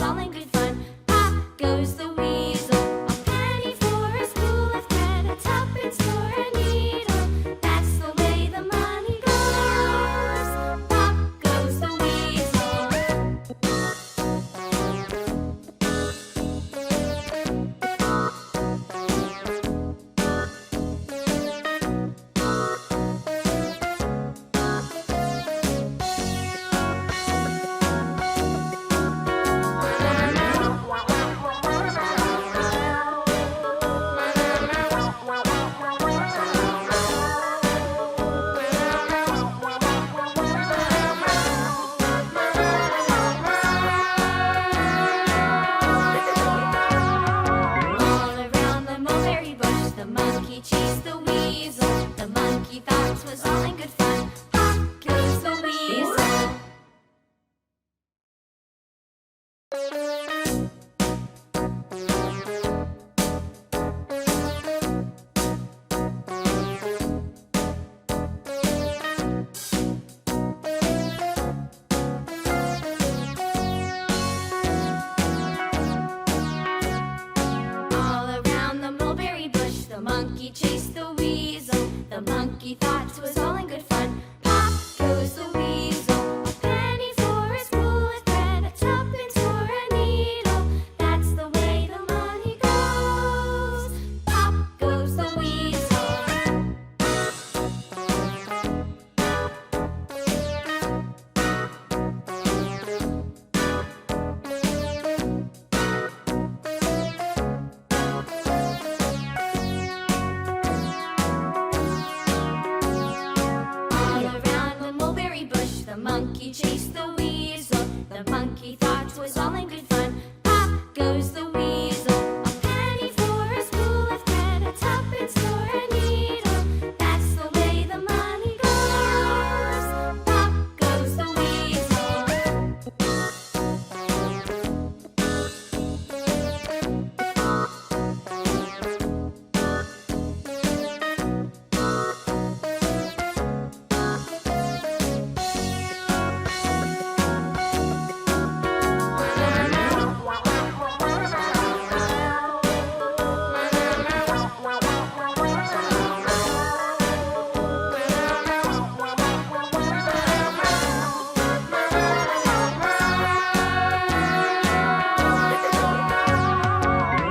all in good fun. Pop goes the weasel, a penny for a spool of thread, a tuppence for a needle. That's the way the money goes. Pop goes the weasel. All around the mulberry bush, the monkey chased the weasel. The monkey thought 'twas all in good fun. Pop goes the weasel. All around the mulberry bush, the monkey chased the weasel. The monkey thought 'twas all in good fun. Pop goes the weasel, a penny for a spool of thread, a tuppence for a needle. That's the way the money goes. Pop goes the weasel. All around the mulberry bush, the monkey chased the weasel. The monkey thought 'twas all in good fun. Pop goes the weasel, a penny for a spool of thread, a tuppence for a needle. That's the way the money goes. Pop goes the weasel.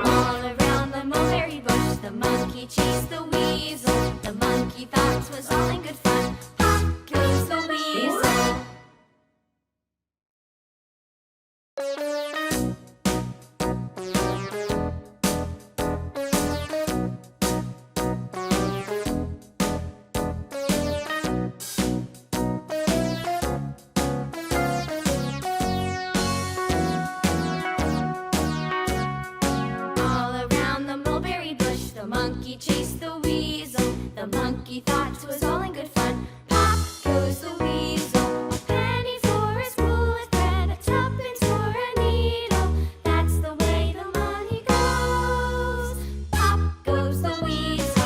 All around the mulberry bush, the monkey chased the weasel. The monkey thought 'twas all in good fun. Pop goes the weasel. All around the mulberry bush, the monkey chased the weasel. The monkey thought 'twas all in good fun. Pop goes the weasel, a penny for a spool of thread, a tuppence for a needle. That's the way the money goes. Pop goes the weasel.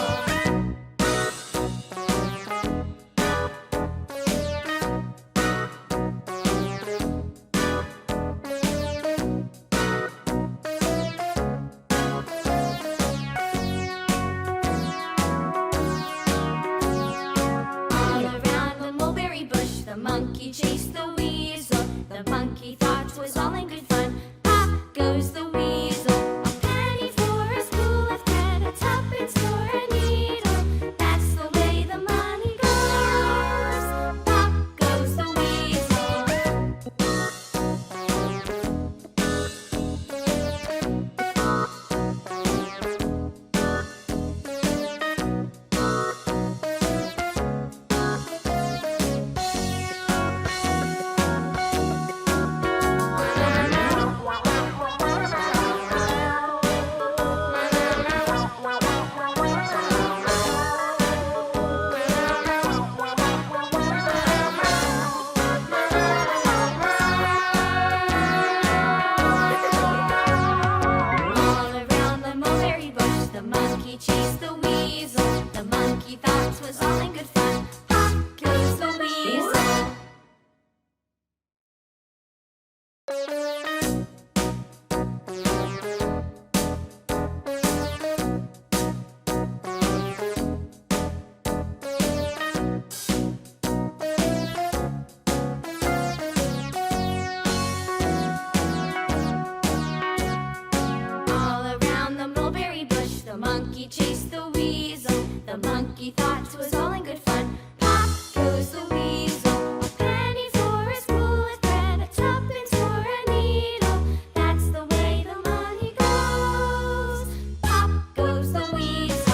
monkey thought 'twas all in good fun. Pop goes the weasel, a penny for a spool of thread, a tuppence for a needle. That's the way the money goes. Pop goes the weasel.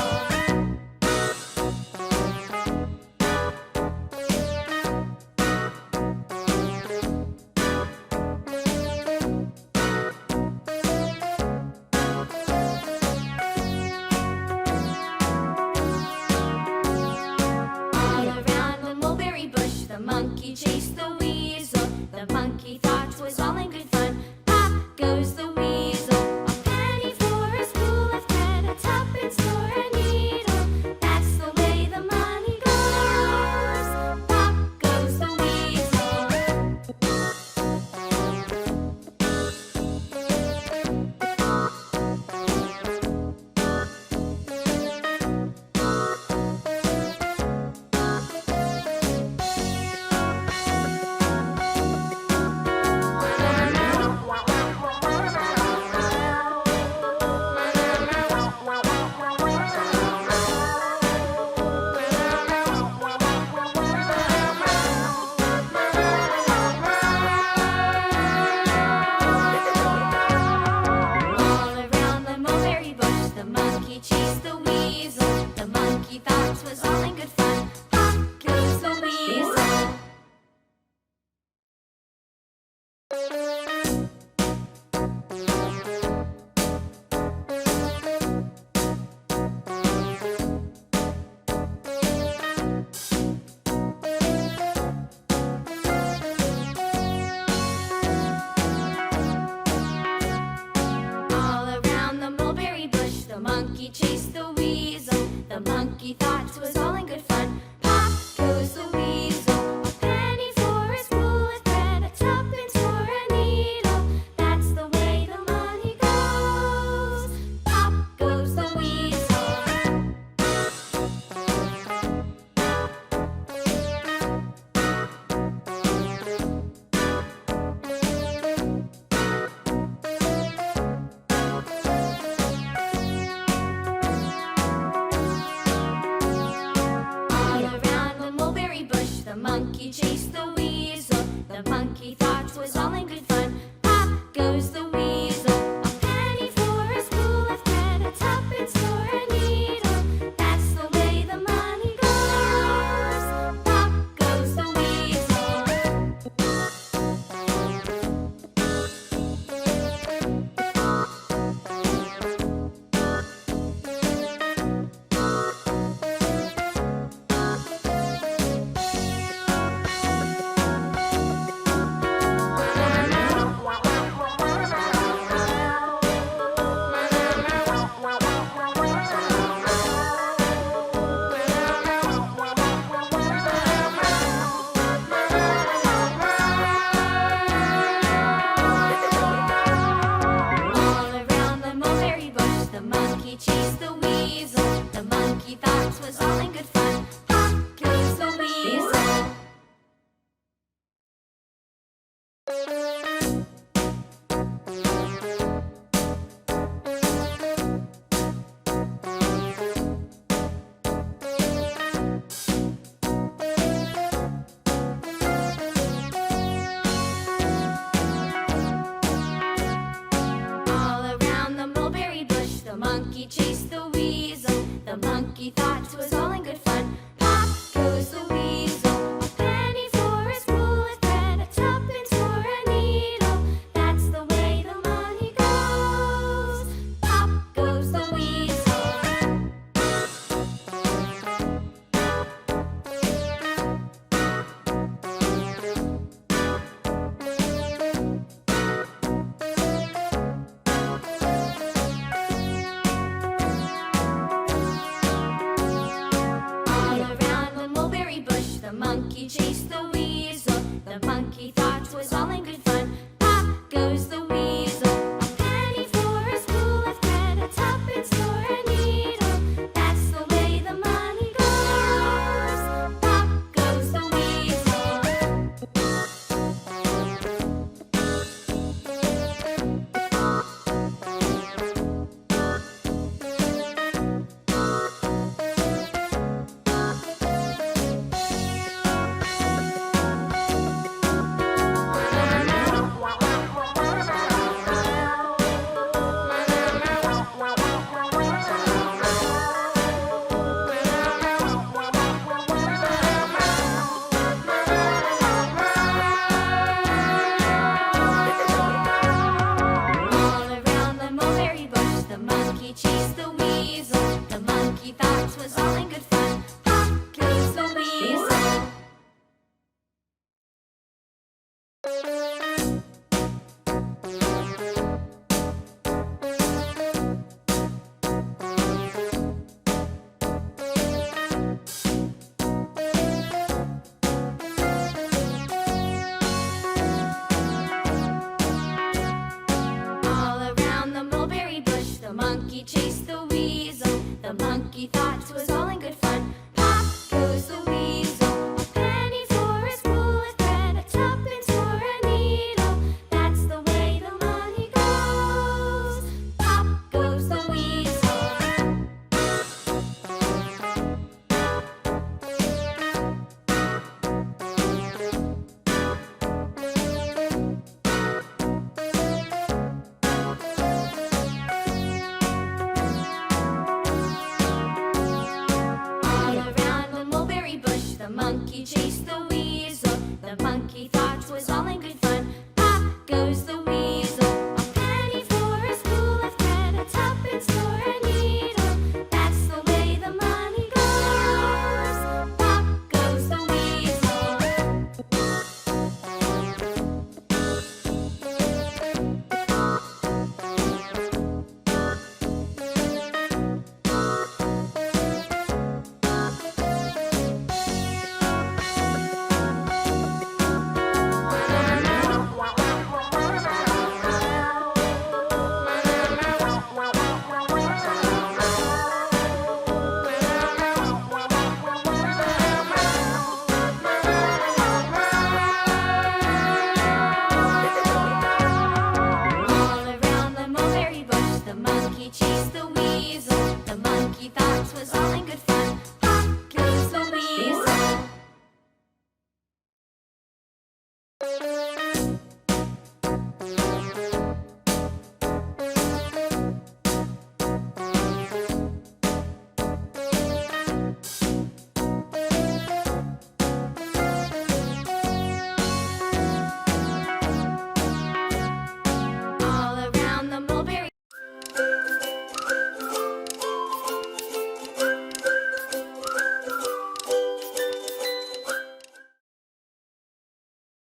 chased the